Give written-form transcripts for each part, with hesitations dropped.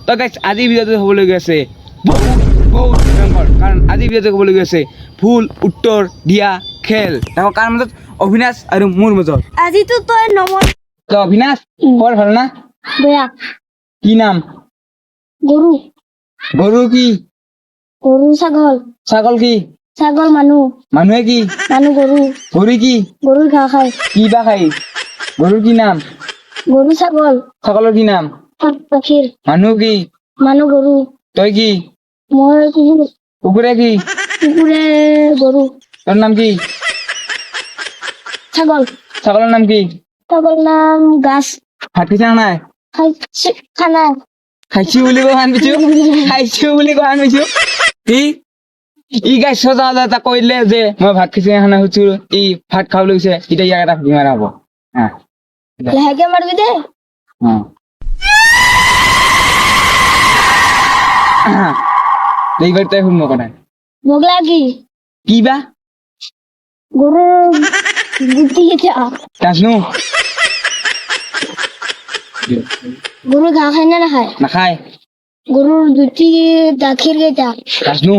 তো গাইছ আজি ভিডিঅ'টো হ'বলৈ গৈ আছে বহুত ভয়ংকৰ, কাৰণ আজি ভিডিঅ'টো হ'বলৈ গৈ আছে ভুল উত্তৰ দিয়া খেল। দেখো কাৰ মাজত? অবিনাশ আৰু মোৰ মাজত। আজিতো তই নমন তো অবিনাশ খবৰ ভাল না? বেয়া কি নাম? গৰু গৰু কি? গৰু ছাগল ছাগল কি? ছাগল মানুহ মানুহে কি? মানুহ গৰু গৰু কি? গৰু ঘাঁহ খায় কি বা খাই? গৰুৰ কি নাম? গৰু ছাগল ছাগলৰ কি নাম? গাখীৰ মানুহ কি? মানুহ গৰু তই কি? মই কুকুৰ কুকুৰে কি? কুকুৰে গৰু তোৰ নাম কি? ছাগল ছাগলৰ নাম কি? ছাগল নাম গাছ ভাত খাইছা নাই? খানা খাইছো বুলি কোৱা আনিছো, খাইছো বুলি কোৱা আনিছো। কি ই গাইছ এটা কৰিলে যে মই ভাত খাইছো খানা খুজিছো, ই ভাত খাবলৈ গৈছে, এতিয়া ইয়াক এটা ভি মাৰা হব। লাহেকে মাৰিবি দে এইবাৰ তই শুন কথা বগলা কি কি বা গৰু গুটি কেইটা নাজনো, গৰু ঘাঁহ খায় নে নাখায় নাখায়, গৰুৰ দুটি গাখীৰ কেইটা নাজনো,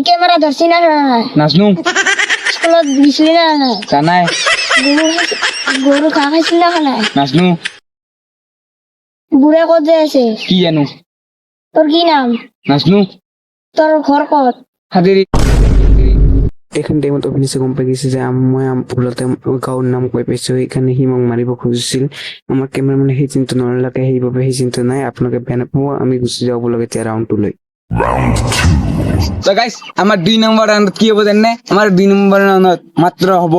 কেমেৰা ধৰছি না নাই নাজনো, স্কুলত দিছিলি না নাই জানাই, গৰু ঘাঁহ খাইছিল না নাই নাজনো, বুঢ়ে ক'ত যে আছে কি জানো, তোৰ কি নাম নাজনো, তোৰ ঘৰ ক'ত হাতেৰি। এইখন টাইমত অভিনেশে গম পাই গৈছে যে মই ভুলতে গাঁৱৰ নাম কৈ পাইছো, সেইকাৰণে সি মোক মাৰিব খুজিছিল। আমাৰ কেমেৰামেনে সেই চিন্তা নলগাকে সেইবাবে সেই চিন্তা নাই, আপোনালোকে বেয়া নাপাব। আমি গুচি যাব লাগে এতিয়া ৰাউণ্ডটো লৈ। তো গাইস আমার 2 নম্বর রাউন্ড কি হবো জানে? আমার 2 নম্বর রাউন্ডত মাত্র হব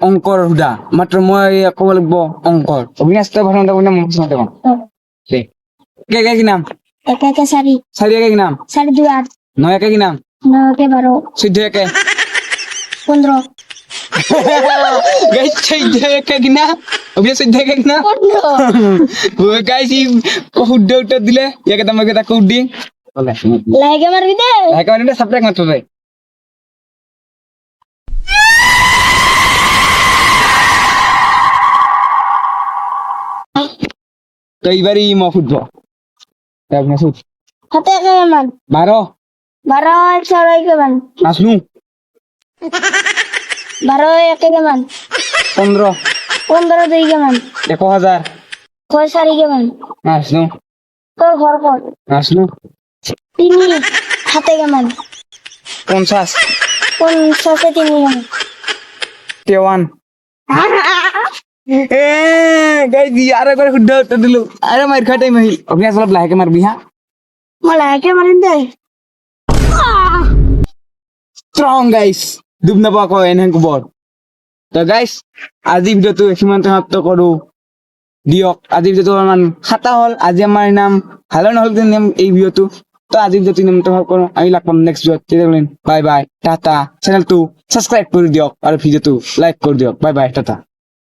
অঙ্কর হুদা, মাত্র মই কব লাগব অঙ্কর। অবিনাশ তই প্রথমতে কোন নাম শুনতে কোন দে কে কে কি নাম? একে একে চাৰি সারি একে কি নাম? 4 2 8 নয় একে কি নাম? 9 একে 12 চৈধ্য একে 15 গাইস চৈধ্য একে কি নাম? অবিনাশ চৈধ্য একে কি নাম? 15 ও গাইস ই শুদ্ধ উত্তর দিলে ইয়াকে তোমাকে তাকে উদ্দি বলে লাহেকে মাৰিবি দে একেবারে সাবজেক্ট মাত্র রে। তো এইবারই ম ফুটবল হাতে একে কিমান 12 12 6 কিমান নাচনু 12 একে কিমান 15 15 2 কিমান 1000 6 4 কিমান নাচনু তোৰ ঘৰ ক'ত নাচনু 3 হাতে কিমান 50 50 3 কিমান 51 এ গাইস ইয়াৰ করে শুদ্ধ উত্তর দিলু। আরে মার খা টাইম আহিল। অবিনাশ অলপ লাহেকে মারবি হা। মই লাহেকে মাৰিম দে স্ট্ৰং গাইস ডুব নাপা কয় এনে কুবৰ। তো গাইস আজি ভিডিওটো সীমান্ত সমাপ্ত কৰো দিয়ক। আজি ভিডিওটো অলপমান খাতা হল, আজি আমাৰ নাম ভালো নহল নাম এই ভিডিওটো। তো আজি ভিডিওটো সীমান্ত সমাপ্ত কৰো, আমি লগ পাম নেক্সট ভিডিওত। Bye bye tata. চ্যানেলটো সাবস্ক্ৰাইব কৰি দিয়ক আৰু ভিডিওটো লাইক কৰি দিয়ক। বাই বাই টাটা।